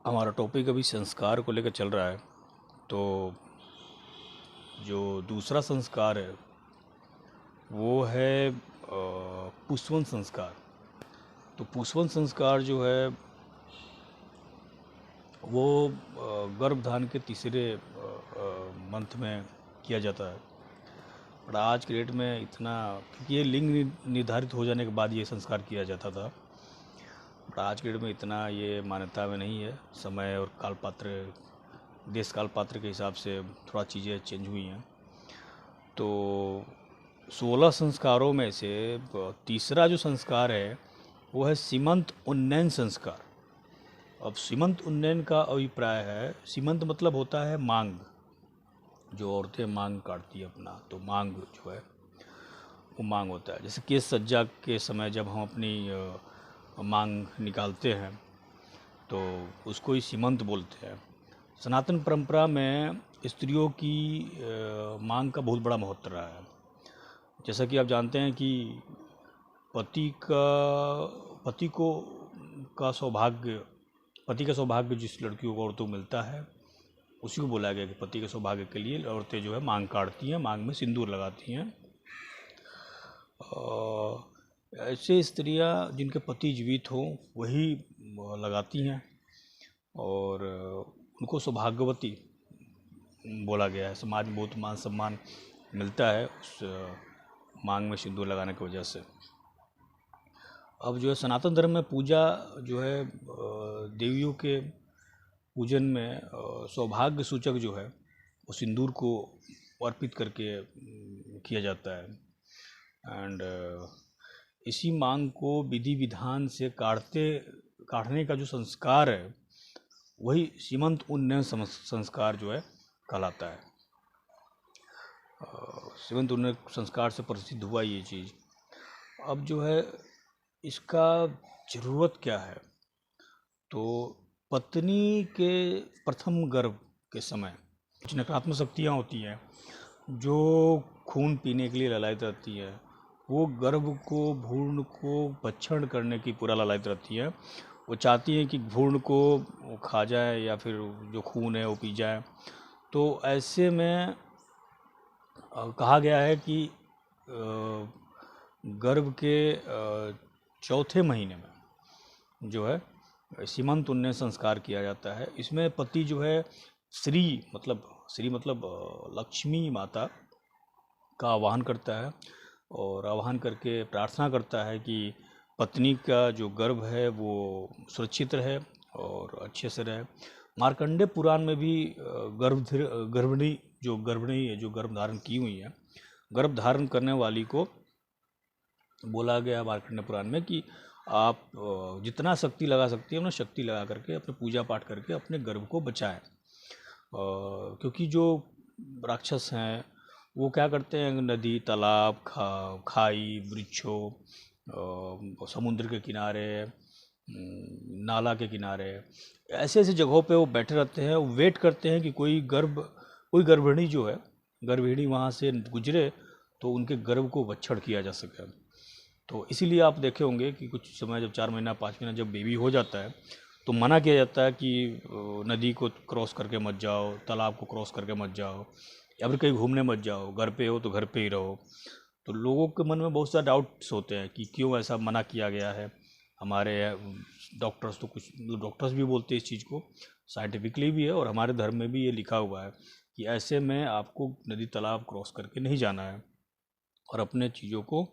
हमारा टॉपिक अभी संस्कार को लेकर चल रहा है। तो जो दूसरा संस्कार है वो है पुष्पन संस्कार। तो पुष्पन संस्कार जो है वो गर्भधारण के तीसरे मंथ में किया जाता है। और आज के डेट में इतना, क्योंकि ये लिंग निर्धारित हो जाने के बाद ये संस्कार किया जाता था, बट आज के डेट में इतना ये मान्यता में नहीं है। समय और काल पात्र, देश काल पात्र के हिसाब से थोड़ा चीज़ें चेंज हुई हैं। तो 16 संस्कारों में से तीसरा जो संस्कार है वो है सीमंत उन्नयन संस्कार। अब सीमंत उन्नयन का अभिप्राय है, सीमंत मतलब होता है मांग, जो औरतें मांग काटती है अपना, तो मांग जो है वो मांग होता है। जैसे केश सज्जा के समय जब हम अपनी मांग निकालते हैं तो उसको ही सीमंत बोलते हैं। सनातन परंपरा में स्त्रियों की मांग का बहुत बड़ा महत्व रहा है। जैसा कि आप जानते हैं कि पति का पति को का सौभाग्य पति का सौभाग्य जिस लड़कियों को औरतों को मिलता है उसी को बोला गया कि पति के सौभाग्य के लिए औरतें जो है मांग काटती हैं, मांग में सिंदूर लगाती हैं। ऐसे स्त्रियां जिनके पति जीवित हों वही लगाती हैं और उनको सौभाग्यवती बोला गया है। समाज में बहुत मान सम्मान मिलता है उस मांग में सिंदूर लगाने की वजह से। अब जो है सनातन धर्म में पूजा जो है देवियों के पूजन में सौभाग्य सूचक जो है वो सिंदूर को अर्पित करके किया जाता है। एंड इसी मांग को विधि विधान से काटने का जो संस्कार है वही सीमंत उन्नयन संस्कार जो है कहलाता है। सीमंत उन्नयन संस्कार से प्रसिद्ध हुआ ये चीज़। अब जो है इसका ज़रूरत क्या है, तो पत्नी के प्रथम गर्भ के समय कुछ नकारात्मक शक्तियाँ होती हैं जो खून पीने के लिए ललायित रहती है। वो गर्भ को, भ्रूण को भक्षण करने की पूरा ललायित रहती है। वो चाहती हैं कि भ्रूण को खा जाए या फिर जो खून है वो पी जाए। तो ऐसे में कहा गया है कि गर्भ के चौथे महीने में जो है सीमंत उन्नयन संस्कार किया जाता है। इसमें पति जो है श्री मतलब लक्ष्मी माता का आवाहन करता है और आवाहन करके प्रार्थना करता है कि पत्नी का जो गर्भ है वो सुरक्षित रहे और अच्छे से रहे। मार्कंडेय पुराण में भी गर्भिणी जो गर्भ धारण की हुई है, गर्भ धारण करने वाली को बोला गया मार्कंडेय पुराण में कि आप जितना शक्ति लगा सकती है अपना शक्ति लगा करके अपने पूजा पाठ करके अपने गर्भ को बचाएं। क्योंकि जो राक्षस हैं वो क्या करते हैं, नदी, तालाब, खाई, वृक्षों, समुद्र के किनारे, नाला के किनारे, ऐसे ऐसे जगहों पे वो बैठे रहते हैं। वो वेट करते हैं कि कोई गर्भिणी जो है, गर्भिणी वहाँ से गुजरे तो उनके गर्भ को भक्षण किया जा सके। तो इसीलिए आप देखे होंगे कि कुछ समय जब 4 महीना 5 महीना जब बेबी हो जाता है तो मना किया जाता है कि नदी को क्रॉस करके मत जाओ, तालाब को क्रॉस करके मत जाओ, या फिर कहीं घूमने मत जाओ, घर पे हो तो घर पे ही रहो। तो लोगों के मन में बहुत सारे डाउट्स होते हैं कि क्यों ऐसा मना किया गया है। हमारे डॉक्टर्स तो कुछ डॉक्टर्स भी बोलते हैं इस चीज़ को, साइंटिफिकली भी है और हमारे धर्म में भी ये लिखा हुआ है कि ऐसे में आपको नदी तालाब क्रॉस करके नहीं जाना है और अपने चीज़ों को,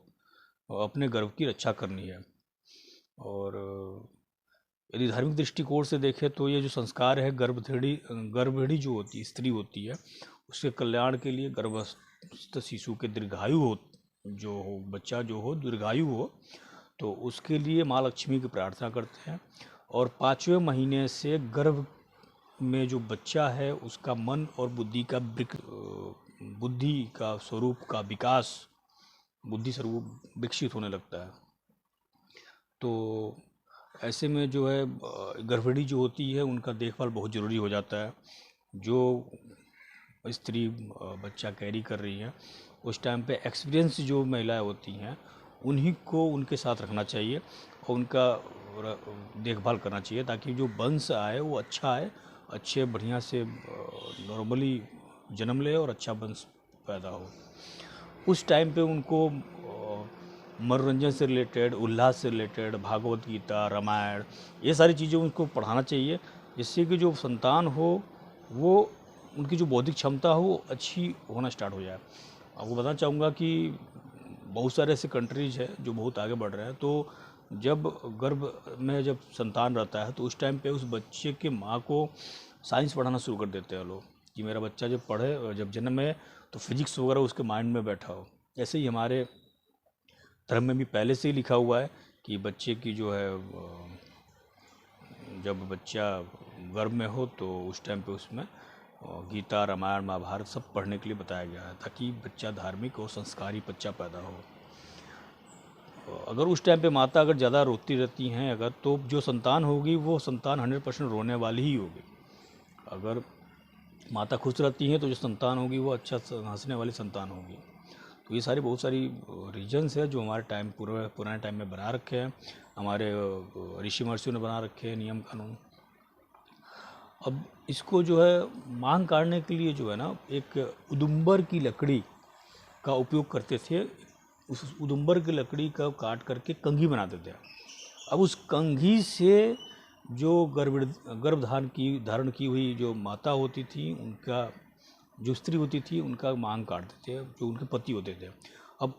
अपने गर्भ की रक्षा करनी है। और यदि धार्मिक दृष्टिकोण से देखें तो ये जो संस्कार है गर्भिणी जो होती है, स्त्री होती है, उसके कल्याण के लिए गर्भस्थ शिशु के दीर्घायु हो, जो हो बच्चा जो हो दीर्घायु हो, तो उसके लिए माँ लक्ष्मी की प्रार्थना करते हैं। और 5वें महीने से गर्भ में जो बच्चा है उसका मन और बुद्धि का स्वरूप का विकास, बुद्धि स्वरूप विकसित होने लगता है। तो ऐसे में जो है गर्भिणी जो होती है उनका देखभाल बहुत ज़रूरी हो जाता है। जो स्त्री बच्चा कैरी कर रही है उस टाइम पे एक्सपीरियंस जो महिलाएं होती हैं उन्हीं को उनके साथ रखना चाहिए और उनका देखभाल करना चाहिए, ताकि जो वंश आए वो अच्छा आए, अच्छे बढ़िया से नॉर्मली जन्म ले और अच्छा वंश पैदा हो। उस टाइम पे उनको मनोरंजन से रिलेटेड, उल्लास से रिलेटेड, भागवत गीता, रामायण, ये सारी चीज़ें उनको पढ़ाना चाहिए, जिससे कि जो संतान हो वो उनकी जो बौद्धिक क्षमता हो वो अच्छी होना स्टार्ट हो जाए। आपको बताना चाहूँगा कि बहुत सारे ऐसे कंट्रीज हैं जो बहुत आगे बढ़ रहे हैं, तो जब गर्भ में जब संतान रहता है तो उस टाइम पे उस बच्चे के माँ को साइंस पढ़ाना शुरू कर देते हैं लोग, कि मेरा बच्चा जब पढ़े, जब जन्म में, तो फिजिक्स वगैरह उसके माइंड में बैठा हो। ऐसे ही हमारे धर्म में भी पहले से ही लिखा हुआ है कि बच्चे की जो है जब बच्चा गर्भ में हो तो उस टाइम पे उसमें गीता, रामायण, महाभारत सब पढ़ने के लिए बताया गया है, ताकि बच्चा धार्मिक और संस्कारी बच्चा पैदा हो। अगर उस टाइम पे माता अगर ज़्यादा रोती रहती हैं अगर, तो जो संतान होगी वो संतान 100% रोने वाली ही होगी। अगर माता खुश रहती हैं तो जो संतान होगी वो अच्छा हंसने वाली संतान होगी। तो ये सारी बहुत सारी रीजन्स है जो हमारे टाइम पुराने टाइम में बना रखे हैं, हमारे ऋषि महर्षियों ने बना रखे हैं नियम कानून। अब इसको जो है मांग काटने के लिए जो है ना, एक उदुम्बर की लकड़ी का उपयोग करते थे। उस उदुम्बर की लकड़ी का काट करके कंघी बनाते थे। अब उस कंघी से जो धारण की हुई जो माता होती थी, उनका जो स्त्री होती थी, उनका मांग काटते थे, जो उनके पति होते थे। अब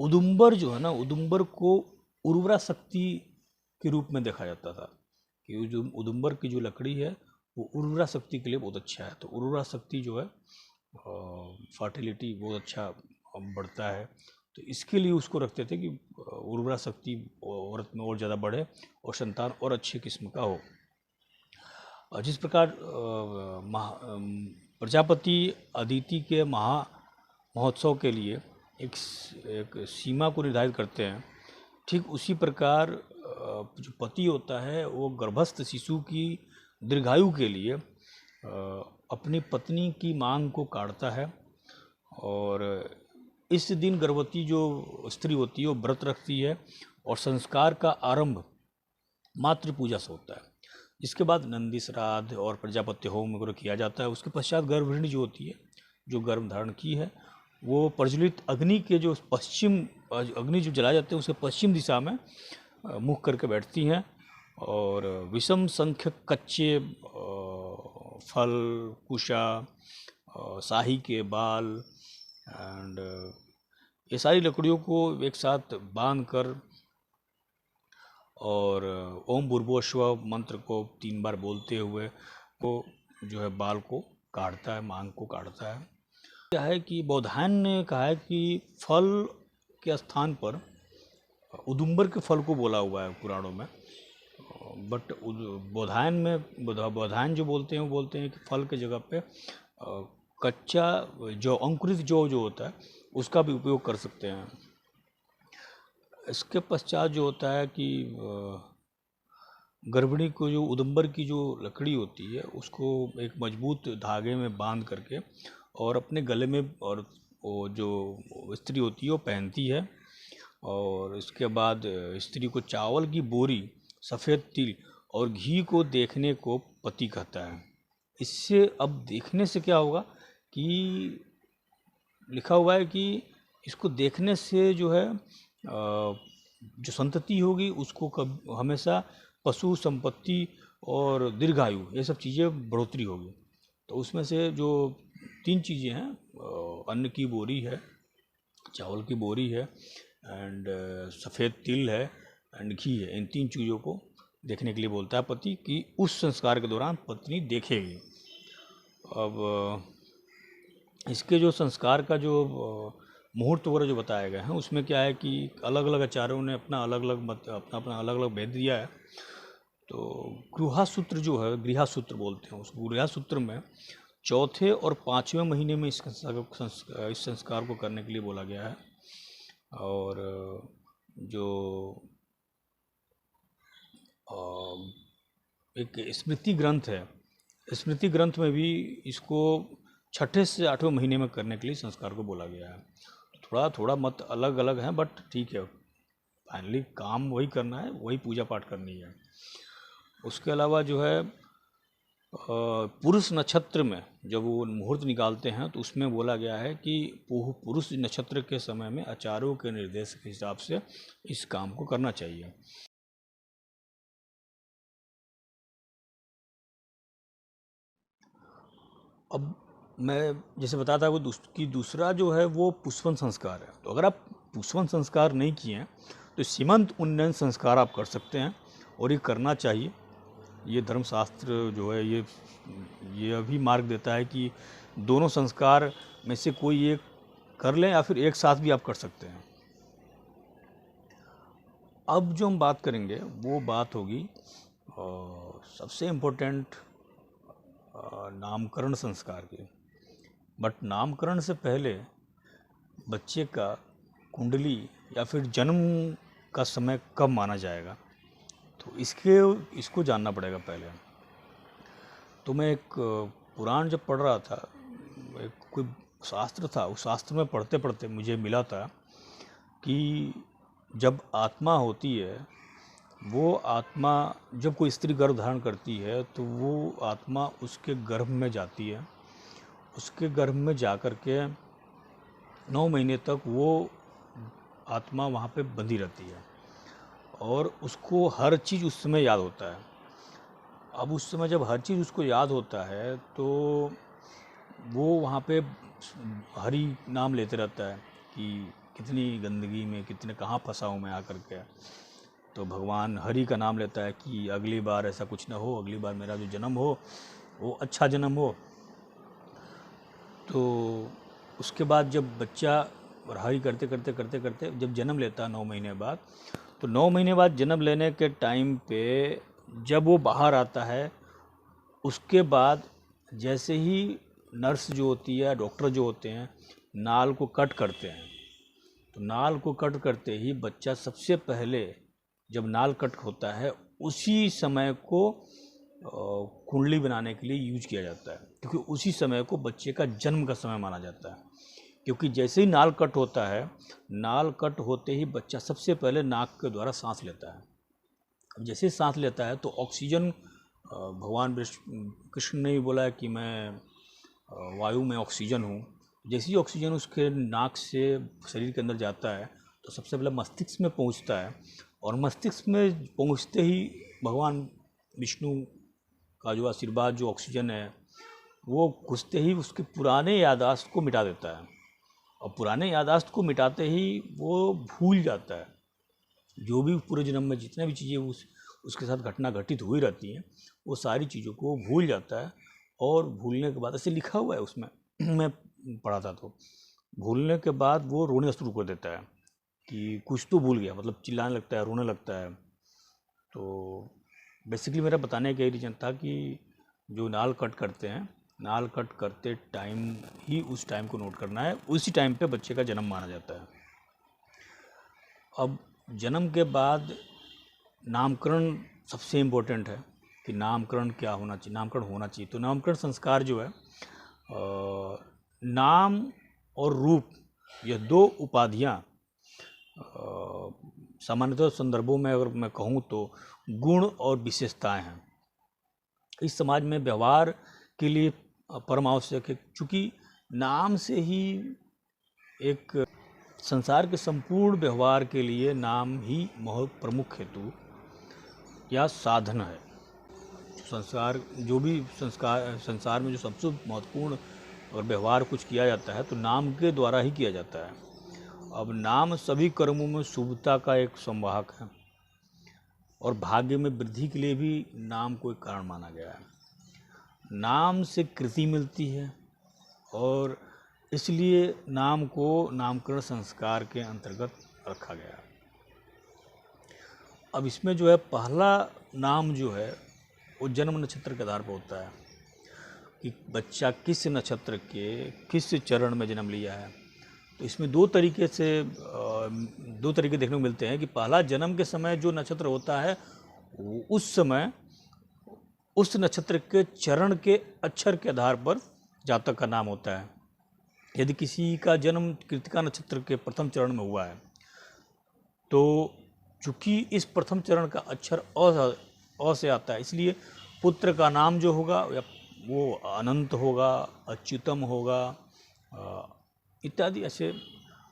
उदुम्बर जो है ना, उदुम्बर को उर्वरा शक्ति के रूप में देखा जाता था, कि जो उदुम्बर की जो लकड़ी है वो उर्वरा शक्ति के लिए बहुत अच्छा है। तो उर्वरा शक्ति जो है, फर्टिलिटी बहुत अच्छा बढ़ता है, तो इसके लिए उसको रखते थे कि उर्वरा शक्ति औरत में और ज़्यादा बढ़े और संतान और अच्छे किस्म का हो। जिस प्रकार प्रजापति अदिति के महोत्सव के लिए एक सीमा को निर्धारित करते हैं, ठीक उसी प्रकार जो पति होता है वो गर्भस्थ शिशु की दीर्घायु के लिए अपनी पत्नी की मांग को काटता है, और इस दिन गर्भवती जो स्त्री होती है वो व्रत रखती है, और संस्कार का आरंभ मातृ पूजा से होता है। इसके बाद नंदी श्राद्ध और प्रजापत्य होम वगैरह किया जाता है। उसके पश्चात गर्भिणी जो होती है, जो गर्भ धारण की है, वो प्रज्वलित अग्नि के जो पश्चिम, अग्नि जो जलाए जाते हैं उसके पश्चिम दिशा में मुख करके बैठती हैं, और विषम संख्यक कच्चे फल, कुशा, शाही के बाल एंड ये सारी लकड़ियों को एक साथ बांध कर और ओम भूर्भुवस्सुवः मंत्र को 3 बार बोलते हुए वो जो है बाल को काटता है, मांग को काटता है। क्या है कि बौधायन ने कहा है कि फल के स्थान पर उदुम्बर के फल को बोला हुआ है पुराणों में, बट बौधायन जो बोलते हैं वो बोलते हैं कि फल के जगह पे कच्चा जो अंकुरित जो होता है उसका भी उपयोग कर सकते हैं। इसके पश्चात जो होता है कि गर्भिणी को जो उदुम्बर की जो लकड़ी होती है उसको एक मजबूत धागे में बांध करके और अपने गले में, और वो जो स्त्री होती है वो पहनती है, और इसके बाद स्त्री को चावल की बोरी, सफ़ेद तिल और घी को देखने को पति कहता है। इससे अब देखने से क्या होगा कि लिखा हुआ है कि इसको देखने से जो है जो संतति होगी उसको हमेशा पशु संपत्ति और दीर्घायु ये सब चीज़ें बढ़ोतरी होगी। तो उसमें से जो 3 चीज़ें हैं, अन्न की बोरी है, चावल की बोरी है एंड सफ़ेद तिल है एंड घी है, इन 3 चीज़ों को देखने के लिए बोलता है पति कि उस संस्कार के दौरान पत्नी देखेगी। अब इसके जो संस्कार का जो मुहूर्त वगैरह जो बताए गए हैं उसमें क्या है कि अलग अलग आचार्यों ने अपना अलग अलग भेद दिया है। तो गृहासूत्र जो है, गृहासूत्र बोलते हैं, उस गृहासूत्र में चौथे और 5वें महीने में इस संस्कार को करने के लिए बोला गया है। और जो एक स्मृति ग्रंथ है, स्मृति ग्रंथ में भी इसको 6ठे से 8वें महीने में करने के लिए संस्कार को बोला गया है। थोड़ा मत अलग अलग हैं, बट ठीक है, फाइनली काम वही करना है, वही पूजा पाठ करनी है। उसके अलावा जो है पुरुष नक्षत्र में जब वो मुहूर्त निकालते हैं तो उसमें बोला गया है कि पुरुष नक्षत्र के समय में आचार्यों के निर्देश के हिसाब से इस काम को करना चाहिए। अब मैं जैसे बताया था कि दूसरा जो है वो पुष्पन संस्कार है। तो अगर आप पुष्पन संस्कार नहीं किए हैं तो सीमंत उन्नयन संस्कार आप कर सकते हैं, और ये करना चाहिए। ये धर्मशास्त्र जो है ये अभी मार्ग देता है कि दोनों संस्कार में से कोई एक कर लें या फिर एक साथ भी आप कर सकते हैं। अब जो हम बात करेंगे वो बात होगी सबसे इम्पोर्टेंट नामकरण संस्कार की। बट नामकरण से पहले बच्चे का कुंडली या फिर जन्म का समय कब माना जाएगा, तो इसको जानना पड़ेगा पहले। तो मैं एक पुराण जब पढ़ रहा था, एक कोई शास्त्र था, उस शास्त्र में पढ़ते पढ़ते मुझे मिला था कि जब आत्मा होती है, वो आत्मा जब कोई स्त्री गर्भ धारण करती है तो वो आत्मा उसके गर्भ में जाती है। उसके गर्भ में जा कर के 9 महीने तक वो आत्मा वहाँ पे बंधी रहती है, और उसको हर चीज़ उस समय याद होता है। अब उस समय जब हर चीज़ उसको याद होता है तो वो वहाँ पे हरि नाम लेते रहता है कि कितनी गंदगी में, कितने कहाँ फंसा हूँ मैं आकर के। तो भगवान हरि का नाम लेता है कि अगली बार ऐसा कुछ ना हो, अगली बार मेरा जो जन्म हो वो अच्छा जन्म हो। तो उसके बाद जब बच्चा हरि करते करते करते करते जब जन्म लेता है 9 महीने बाद, तो 9 महीने बाद जन्म लेने के टाइम पे जब वो बाहर आता है, उसके बाद जैसे ही नर्स जो होती है, डॉक्टर जो होते हैं, नाल को कट करते हैं, तो नाल को कट करते ही बच्चा सबसे पहले जब नाल कट होता है उसी समय को कुंडली बनाने के लिए यूज किया जाता है, क्योंकि उसी समय को बच्चे का जन्म का समय माना जाता है। क्योंकि जैसे ही नाल कट होता है, नाल कट होते ही बच्चा सबसे पहले नाक के द्वारा सांस लेता है। अब जैसे ही सांस लेता है तो ऑक्सीजन, भगवान कृष्ण ने भी बोला है कि मैं वायु में ऑक्सीजन हूँ। जैसे ही ऑक्सीजन उसके नाक से शरीर के अंदर जाता है तो सबसे पहले मस्तिष्क में पहुँचता है, और मस्तिष्क में पहुँचते ही भगवान विष्णु का जो आशीर्वाद, जो ऑक्सीजन है, वो घुसते ही उसके पुराने याददाश्त को मिटा देता है। और पुराने याददाश्त को मिटाते ही वो भूल जाता है जो भी पूरे जन्म में जितने भी चीज़ें उसके साथ घटना घटित हुई रहती हैं, वो सारी चीज़ों को भूल जाता है। और भूलने के बाद ऐसे लिखा हुआ है उसमें मैं पढ़ा था, तो भूलने के बाद वो रोने शुरू कर देता है कि कुछ तो भूल गया, मतलब चिल्लाने लगता है, रोने लगता है। तो बेसिकली मेरा बताने का यही रीज़न था कि जो नाल कट करते हैं, नाल कट करते टाइम ही उस टाइम को नोट करना है, उसी टाइम पे बच्चे का जन्म माना जाता है। अब जन्म के बाद नामकरण सबसे इम्पोर्टेंट है कि नामकरण क्या होना चाहिए, नामकरण होना चाहिए। तो नामकरण संस्कार जो है, नाम और रूप, ये 2 उपाधियाँ सामान्यतः संदर्भों में अगर मैं कहूँ तो गुण और विशेषताएं हैं। इस समाज में व्यवहार के लिए परम आवश्यक है, चूँकि नाम से ही एक संसार के संपूर्ण व्यवहार के लिए नाम ही बहुत प्रमुख हेतु या साधन है। संसार जो भी संसार में जो सबसे महत्वपूर्ण और व्यवहार कुछ किया जाता है तो नाम के द्वारा ही किया जाता है। अब नाम सभी कर्मों में शुभता का एक संवाहक है, और भाग्य में वृद्धि के लिए भी नाम को एक कारण माना गया है। नाम से कृति मिलती है, और इसलिए नाम को नामकरण संस्कार के अंतर्गत रखा गया है। अब इसमें जो है पहला नाम जो है वो जन्म नक्षत्र के आधार पर होता है कि बच्चा किस नक्षत्र के किस चरण में जन्म लिया है। तो इसमें 2 तरीके देखने को मिलते हैं कि पहला जन्म के समय जो नक्षत्र होता है उस समय उस नक्षत्र के चरण के अक्षर के आधार पर जातक का नाम होता है। यदि किसी का जन्म कृतिका नक्षत्र के प्रथम चरण में हुआ है तो चूँकि इस प्रथम चरण का अक्षर अ से आता है, इसलिए पुत्र का नाम जो होगा या वो अनंत होगा, अच्युतम होगा इत्यादि ऐसे।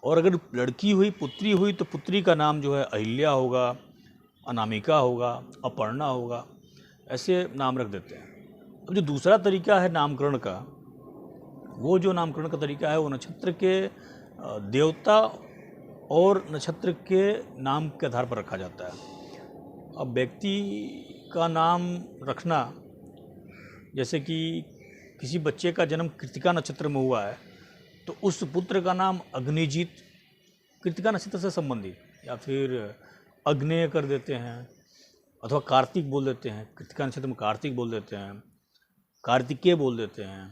और अगर लड़की हुई, पुत्री हुई, तो पुत्री का नाम जो है अहिल्या होगा, अनामिका होगा, अपर्णा होगा, ऐसे नाम रख देते हैं। अब जो दूसरा तरीका है नामकरण का, वो जो नामकरण का तरीका है वो नक्षत्र के देवता और नक्षत्र के नाम के आधार पर रखा जाता है। अब व्यक्ति का नाम रखना, जैसे कि किसी बच्चे का जन्म कृतिका नक्षत्र में हुआ है तो उस पुत्र का नाम अग्निजीत कृतिका नक्षत्र से संबंधित, या फिर अग्नेय कर देते हैं, अथवा कार्तिक बोल देते हैं, कृतिका नक्षत्र में कार्तिक बोल देते हैं, कार्तिकेय बोल देते हैं।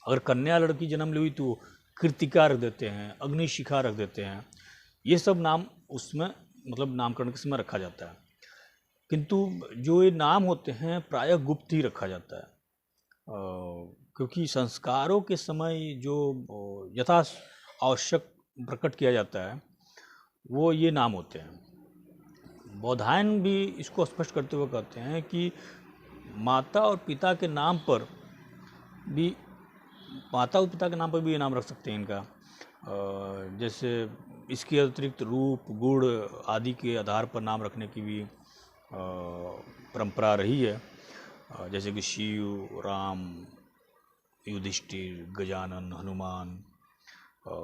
अगर कन्या लड़की जन्म ली हुई तो कृतिका रख देते हैं, अग्निशिखा रख देते हैं। ये सब नाम उसमें मतलब नामकरण के समय रखा जाता है। किंतु जो ये नाम होते हैं प्रायः गुप्त ही रखा जाता है, क्योंकि संस्कारों के समय जो यथा आवश्यक प्रकट किया जाता है वो ये नाम होते हैं। बौधायन भी इसको स्पष्ट करते हुए कहते हैं कि माता और पिता के नाम पर भी, माता और पिता के नाम पर भी ये नाम रख सकते हैं इनका। जैसे इसके अतिरिक्त रूप, गुण आदि के आधार पर नाम रखने की भी परंपरा रही है, जैसे कि शिव, राम, युधिष्ठिर, गजानन, हनुमान,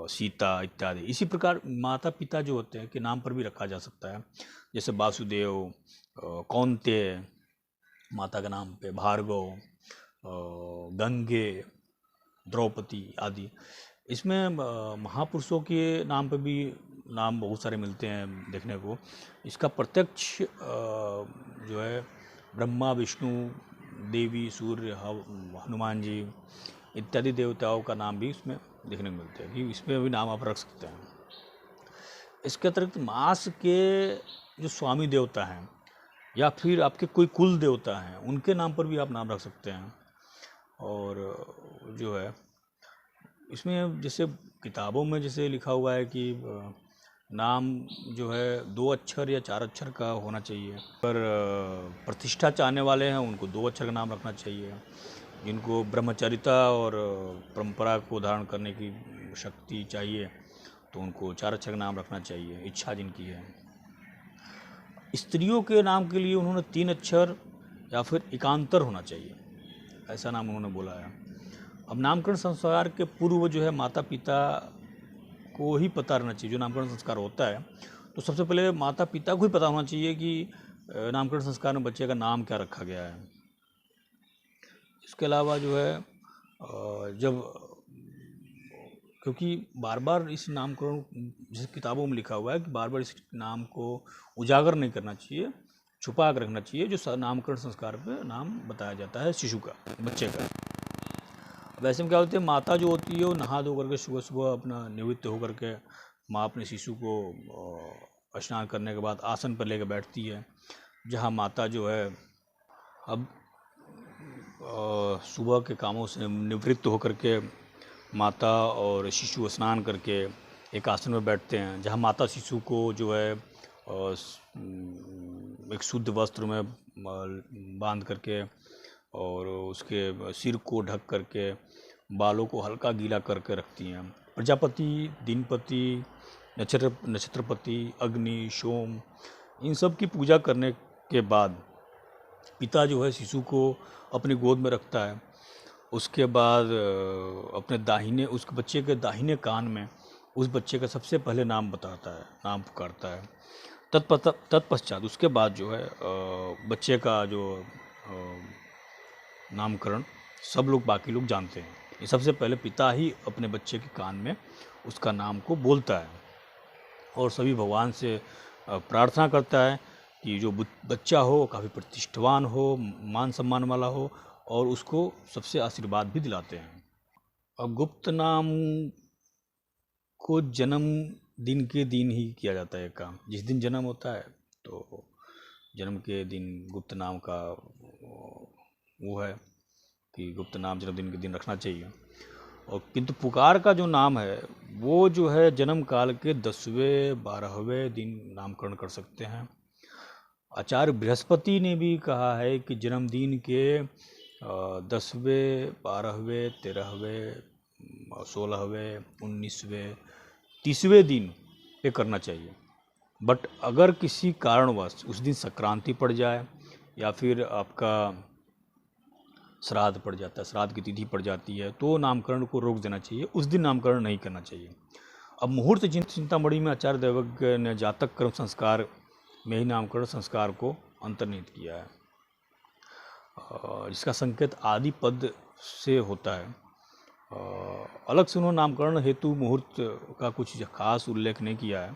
सीता इत्यादि। इसी प्रकार माता पिता जो होते हैं के नाम पर भी रखा जा सकता है, जैसे वासुदेव, कौन्तेय माता के नाम पे, भार्गव, गंगे, द्रौपदी आदि। इसमें महापुरुषों के नाम पे भी नाम बहुत सारे मिलते हैं देखने को। इसका प्रत्यक्ष जो है ब्रह्मा, विष्णु, देवी, सूर्य, हनुमान जी इत्यादि देवताओं का नाम भी इसमें देखने को मिलते हैं कि इसमें भी नाम आप रख सकते हैं। इसके अतिरिक्त मास के जो स्वामी देवता हैं या फिर आपके कोई कुल देवता हैं उनके नाम पर भी आप नाम रख सकते हैं। और जो है इसमें जैसे किताबों में जैसे लिखा हुआ है कि नाम जो है 2 अक्षर या 4 अक्षर का होना चाहिए, पर प्रतिष्ठा चाहने वाले हैं उनको 2 अक्षर का नाम रखना चाहिए। जिनको ब्रह्मचर्यता और परंपरा को धारण करने की शक्ति चाहिए तो उनको 4 अक्षर का नाम रखना चाहिए, इच्छा जिनकी है। स्त्रियों के नाम के लिए उन्होंने 3 अक्षर या फिर एकांतर होना चाहिए, ऐसा नाम उन्होंने बोला है। अब नामकरण संस्कार के पूर्व जो है माता पिता को ही पता रहना चाहिए। जो नामकरण संस्कार होता है तो सबसे पहले माता पिता को ही पता होना चाहिए कि नामकरण संस्कार में बच्चे का नाम क्या रखा गया है। इसके अलावा जो है जब, क्योंकि बार बार इस नामकरण जैसे किताबों में लिखा हुआ है कि बार बार इस नाम को उजागर नहीं करना चाहिए, छुपा कर रखना चाहिए। जो नामकरण संस्कार पे नाम बताया जाता है शिशु का, बच्चे का। वैसे में क्या होती है, माता जो होती है वो नहा धो करके सुबह सुबह अपना निवृत्त होकर के माँ अपने शिशु को स्नान करने के बाद आसन पर लेकर बैठती है, जहाँ माता जो है अब सुबह के कामों से निवृत्त होकर के माता और शिशु स्नान करके एक आसन में बैठते हैं, जहाँ माता शिशु को जो है एक शुद्ध वस्त्र में बांध करके और उसके सिर को ढक करके बालों को हल्का गीला करके रखती हैं। प्रजापति, दिनपति, नक्षत्रपति, अग्नि, सोम, इन सब की पूजा करने के बाद पिता जो है शिशु को अपनी गोद में रखता है। उसके बाद अपने दाहिने, उस बच्चे के दाहिने कान में उस बच्चे का सबसे पहले नाम बताता है, नाम पुकारता है। तत्पश्चात उसके बाद जो है बच्चे का जो नामकरण सब लोग, बाकी लोग जानते हैं। ये सबसे पहले पिता ही अपने बच्चे के कान में उसका नाम को बोलता है और सभी भगवान से प्रार्थना करता है कि जो बच्चा हो काफ़ी प्रतिष्ठवान हो, मान सम्मान वाला हो, और उसको सबसे आशीर्वाद भी दिलाते हैं। और गुप्त नाम को जन्म दिन के दिन ही किया जाता है काम। जिस दिन जन्म होता है तो जन्म के दिन गुप्त नाम का वो है कि गुप्त नाम जन्मदिन के दिन रखना चाहिए। और किंतु पुकार का जो नाम है वो जो है जन्म काल के 10वें 12वें दिन नामकरण कर सकते हैं। आचार्य बृहस्पति ने भी कहा है कि जन्मदिन के 10वें 12वें 13वें 16वें 19वें 30वें दिन पे करना चाहिए। बट अगर किसी कारणवश उस दिन संक्रांति पड़ जाए या फिर आपका श्राद्ध पड़ जाता है, श्राद्ध की तिथि पड़ जाती है, तो नामकरण को रोक देना चाहिए, उस दिन नामकरण नहीं करना चाहिए। अब मुहूर्त चिंतामणि में आचार्य दैवज्ञ ने जातक कर्म संस्कार में ही नामकरण संस्कार को अंतर्निहित किया है, जिसका संकेत आदि पद से होता है। अलग से उन्होंने नामकरण हेतु मुहूर्त का कुछ खास उल्लेख नहीं किया है।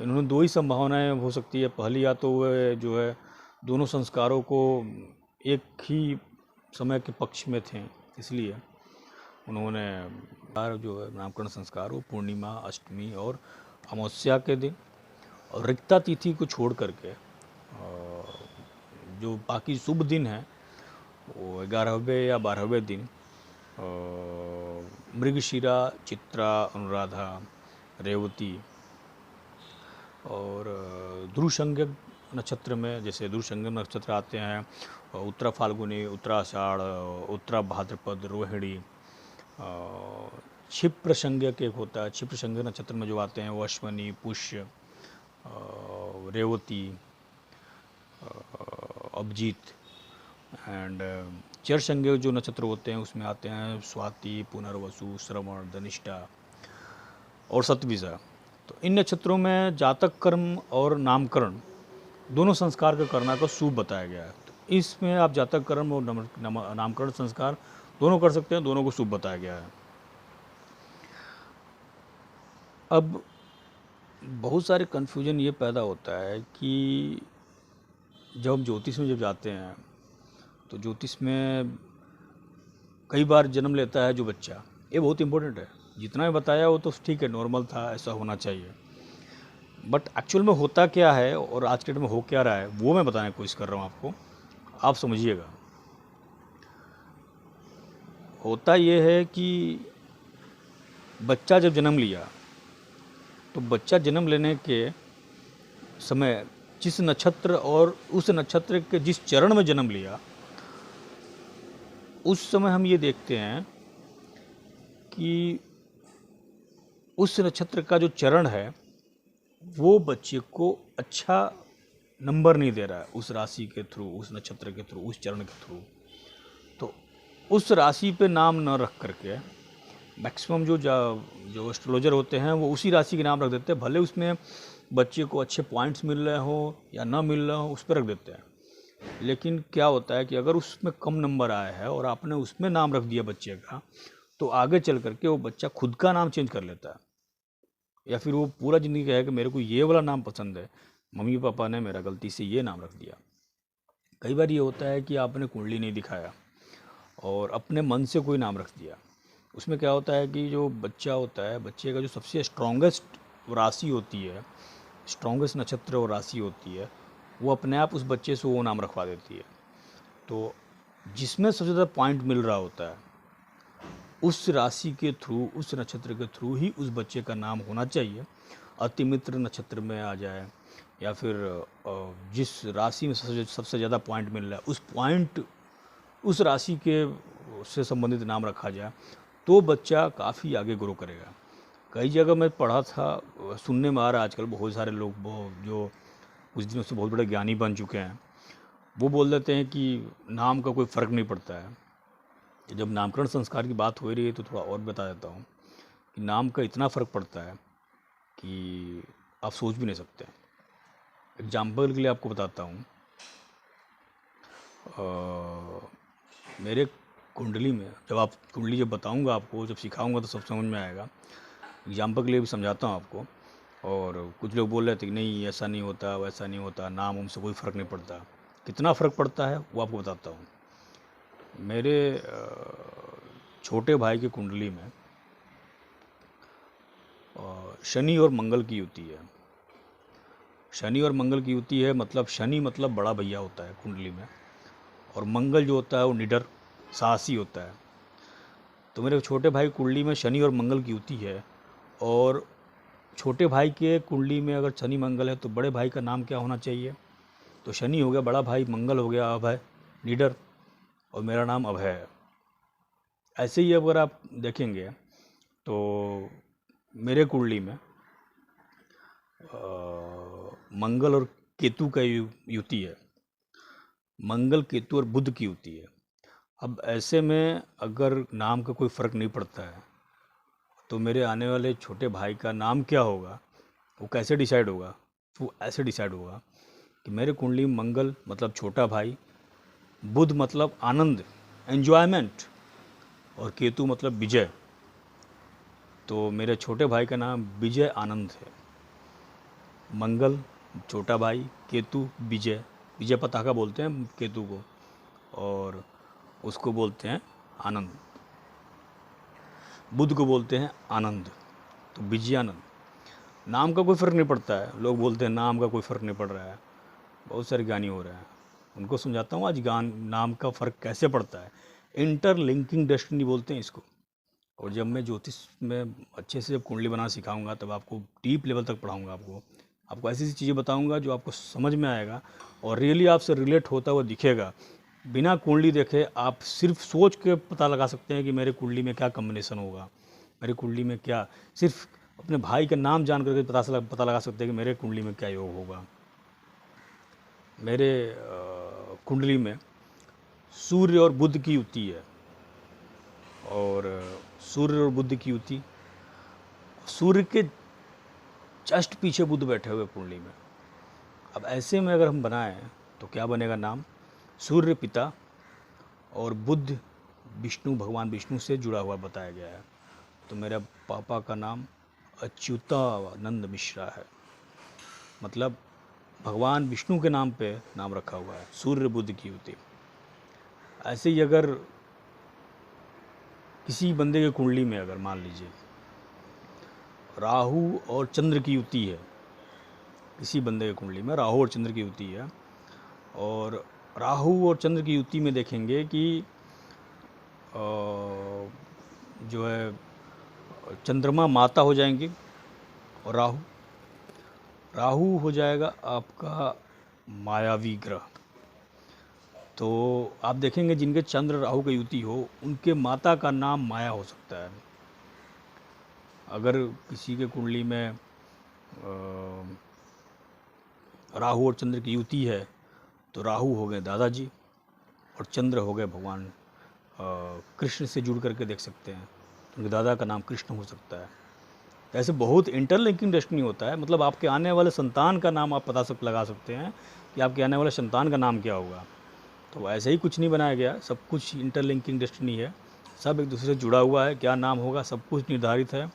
इन्होंने दो ही संभावनाएं हो सकती है। पहली, या तो वह जो है दोनों संस्कारों को एक ही समय के पक्ष में थे, इसलिए उन्होंने जो है नामकरण संस्कार वो पूर्णिमा, अष्टमी और अमावस्या के दिन और रिक्ता तिथि को छोड़ करके जो बाकी शुभ दिन हैं वो 11वें या 12वें दिन मृगशिरा, चित्रा, अनुराधा, रेवती और ध्रुवसंज्ञक नक्षत्र में, जैसे ध्रुवसंज्ञक नक्षत्र आते हैं उत्तरा फाल्गुनी, उत्तराषाढ़, उत्तरा भाद्रपद, रोहिणी। क्षिप्र संज्ञक एक होता है, क्षिप्र संज्ञक नक्षत्र में जो आते हैं वो अश्वनी, पुष्य, रेवती, अभिजीत। एंड चर संज्ञक जो नक्षत्र होते हैं उसमें आते हैं स्वाति, पुनर्वसु, श्रवण, धनिष्ठा और सतविजा। तो इन नक्षत्रों में जातक कर्म और नामकरण दोनों संस्कार का करना का शुभ बताया गया है। तो इसमें आप जातक कर्म और नामकरण संस्कार दोनों कर सकते हैं, दोनों को शुभ बताया गया है। अब बहुत सारे कन्फ्यूजन ये पैदा होता है कि जब हम ज्योतिष में जाते हैं तो ज्योतिष में कई बार जन्म लेता है जो बच्चा, ये बहुत इम्पोर्टेंट है। जितना भी बताया वो तो ठीक है, नॉर्मल था, ऐसा होना चाहिए, बट एक्चुअल में होता क्या है और आज के डेट में हो क्या रहा है वो मैं बताने की कोशिश कर रहा हूँ आपको, आप समझिएगा। होता ये है कि बच्चा जब जन्म लिया तो बच्चा जन्म लेने के समय जिस नक्षत्र और उस नक्षत्र के जिस चरण में जन्म लिया, उस समय हम ये देखते हैं कि उस नक्षत्र का जो चरण है वो बच्चे को अच्छा नंबर नहीं दे रहा है, उस राशि के थ्रू, उस नक्षत्र के थ्रू, उस चरण के थ्रू। तो उस राशि पे नाम न रख करके मैक्सिमम जो एस्ट्रोलॉजर होते हैं वो उसी राशि के नाम रख देते हैं, भले उसमें बच्चे को अच्छे पॉइंट्स मिल रहे हो या ना मिल रहे हो, उस पर रख देते हैं। लेकिन क्या होता है कि अगर उसमें कम नंबर आया है और आपने उसमें नाम रख दिया बच्चे का, तो आगे चल करके वो बच्चा खुद का नाम चेंज कर लेता है, या फिर वो पूरा ज़िंदगी कहे कि मेरे को ये वाला नाम पसंद है, मम्मी पापा ने मेरा गलती से ये नाम रख दिया। कई बार ये होता है कि आपने कुंडली नहीं दिखाया और अपने मन से कोई नाम रख दिया। उसमें क्या होता है कि जो बच्चा होता है, बच्चे का जो सबसे स्ट्रॉन्गेस्ट राशि होती है, स्ट्रॉन्गेस्ट नक्षत्र और राशि होती है, वो अपने आप उस बच्चे से वो नाम रखवा देती है। तो जिसमें सबसे ज़्यादा पॉइंट मिल रहा होता है उस राशि के थ्रू, उस नक्षत्र के थ्रू ही उस बच्चे का नाम होना चाहिए। अतिमित्र नक्षत्र में आ जाए या फिर जिस राशि में सबसे ज़्यादा पॉइंट मिल रहा है उस पॉइंट, उस राशि के से संबंधित नाम रखा जाए तो बच्चा काफ़ी आगे ग्रो करेगा। कई जगह मैं पढ़ा था, सुनने में आ रहा है आजकल बहुत सारे लोग जो कुछ दिनों से बहुत बड़े ज्ञानी बन चुके हैं, वो बोल देते हैं कि नाम का कोई फ़र्क नहीं पड़ता है। जब नामकरण संस्कार की बात हो रही है तो थोड़ा और बता देता हूँ कि नाम का इतना फ़र्क पड़ता है कि आप सोच भी नहीं सकते। एग्जाम्पल के लिए आपको बताता हूँ, मेरे कुंडली में, जब आप कुंडली जब बताऊँगा आपको, जब सिखाऊँगा तो सब समझ में आएगा। एग्जाम्पल के लिए भी समझाता हूँ आपको। और कुछ लोग बोल रहे थे कि नहीं ऐसा नहीं होता, वैसा नहीं होता, नाम उनसे कोई फ़र्क नहीं पड़ता। कितना फ़र्क पड़ता है वो आपको बताता हूँ। मेरे छोटे भाई की कुंडली में शनि और मंगल की युति है। शनि और मंगल की युति है, मतलब शनि मतलब बड़ा भैया होता है कुंडली में, और मंगल जो होता है वो निडर साहसी होता है। तो मेरे छोटे भाई कुंडली में शनि और मंगल की युति है, और छोटे भाई के कुंडली में अगर शनि मंगल है तो बड़े भाई का नाम क्या होना चाहिए? तो शनि हो गया बड़ा भाई, मंगल हो गया अभय लीडर, और मेरा नाम अभय है। ऐसे ही अगर आप देखेंगे तो मेरे कुंडली में मंगल और केतु का युति है, मंगल केतु और बुध की युति है। अब ऐसे में अगर नाम का कोई फ़र्क नहीं पड़ता है तो मेरे आने वाले छोटे भाई का नाम क्या होगा, वो कैसे डिसाइड होगा? तो वो ऐसे डिसाइड होगा कि मेरे कुंडली में मंगल मतलब छोटा भाई, बुध मतलब आनंद एन्जॉयमेंट, और केतु मतलब विजय। तो मेरे छोटे भाई का नाम विजय आनंद है। मंगल छोटा भाई, केतु विजय, विजय पताका बोलते हैं केतु को, और उसको बोलते हैं आनंद। बुध को बोलते हैं आनंद, तो विजयानंद। नाम का कोई फ़र्क नहीं पड़ता है। लोग बोलते हैं नाम का कोई फ़र्क नहीं पड़ रहा है, बहुत सारे ज्ञानी हो रहे हैं, उनको समझाता हूँ आज नाम का फ़र्क कैसे पड़ता है। इंटरलिंकिंग डेस्टिनी बोलते हैं इसको। और जब मैं ज्योतिष में अच्छे से जब कुंडली बनाना सिखाऊंगा तब आपको डीप लेवल तक पढ़ाऊंगा, आपको ऐसी ऐसी चीज़ें बताऊंगा जो आपको समझ में आएगा और रियली आपसे रिलेट होता हुआ दिखेगा। बिना कुंडली देखे आप सिर्फ सोच के पता लगा सकते हैं कि मेरे कुंडली में क्या कॉम्बिनेशन होगा, मेरे कुंडली में क्या, सिर्फ अपने भाई का नाम जान करके पता लगा सकते हैं कि मेरे कुंडली में क्या योग होगा। मेरे कुंडली में सूर्य और बुध की युति है, और सूर्य और बुध की युति, सूर्य के जस्ट पीछे बुध बैठे हुए कुंडली में। अब ऐसे में अगर हम बनाएं तो क्या बनेगा नाम? सूर्य पिता और बुध विष्णु, भगवान विष्णु से जुड़ा हुआ बताया गया है। तो मेरे पापा का नाम अच्युतानंद मिश्रा है, मतलब भगवान विष्णु के नाम पे नाम रखा हुआ है, सूर्य बुध की युति। ऐसे ही अगर किसी बंदे के कुंडली में अगर मान लीजिए राहु और चंद्र की युति है, किसी बंदे के कुंडली में राहु और चंद्र की युति है, और राहु और चंद्र की युति में देखेंगे कि जो है चंद्रमा माता हो जाएंगे, और राहु हो जाएगा आपका मायावी ग्रह। तो आप देखेंगे जिनके चंद्र राहु की युति हो उनके माता का नाम माया हो सकता है। अगर किसी के कुंडली में राहु और चंद्र की युति है तो राहु हो गए दादाजी और चंद्र हो गए भगवान कृष्ण से जुड़ करके देख सकते हैं, उनके दादा का नाम कृष्ण हो सकता है। ऐसे बहुत इंटरलिंकिंग डेस्टिनी होता है, मतलब आपके आने वाले संतान का नाम आप लगा सकते हैं कि आपके आने वाले संतान का नाम क्या होगा। तो ऐसे ही कुछ नहीं बनाया गया, सब कुछ इंटरलिंकिंग डेस्टिनी है, सब एक दूसरे से जुड़ा हुआ है। क्या नाम होगा सब कुछ निर्धारित है,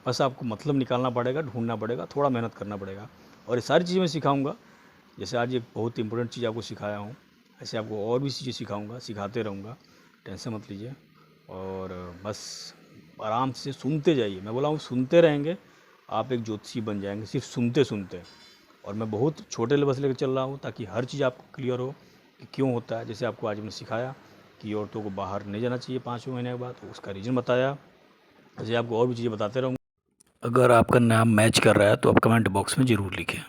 बस आपको मतलब निकालना पड़ेगा, ढूंढना पड़ेगा, थोड़ा मेहनत करना पड़ेगा। और ये सारी चीज़ें मैं सिखाऊंगा, जैसे आज एक बहुत इंपॉर्टेंट चीज़ आपको सिखाया हूँ, ऐसे आपको और भी चीज़ें सिखाऊंगा, सिखाते रहूँगा, टेंशन मत लीजिए। और बस आराम से सुनते जाइए, मैं बोला हूँ सुनते रहेंगे आप एक ज्योतिषी बन जाएंगे, सिर्फ सुनते सुनते। और मैं बहुत छोटे लेवल से लेकर चल रहा हूँ ताकि हर चीज़ आपको क्लियर हो कि क्यों होता है। जैसे आपको आज मैंने सिखाया कि औरतों को बाहर नहीं जाना चाहिए 5 महीने के बाद, तो उसका रीज़न बताया। ऐसे आपको और भी चीज़ें बताते रहूँगा। अगर आपका नाम मैच कर रहा है तो आप कमेंट बॉक्स में ज़रूर लिखें।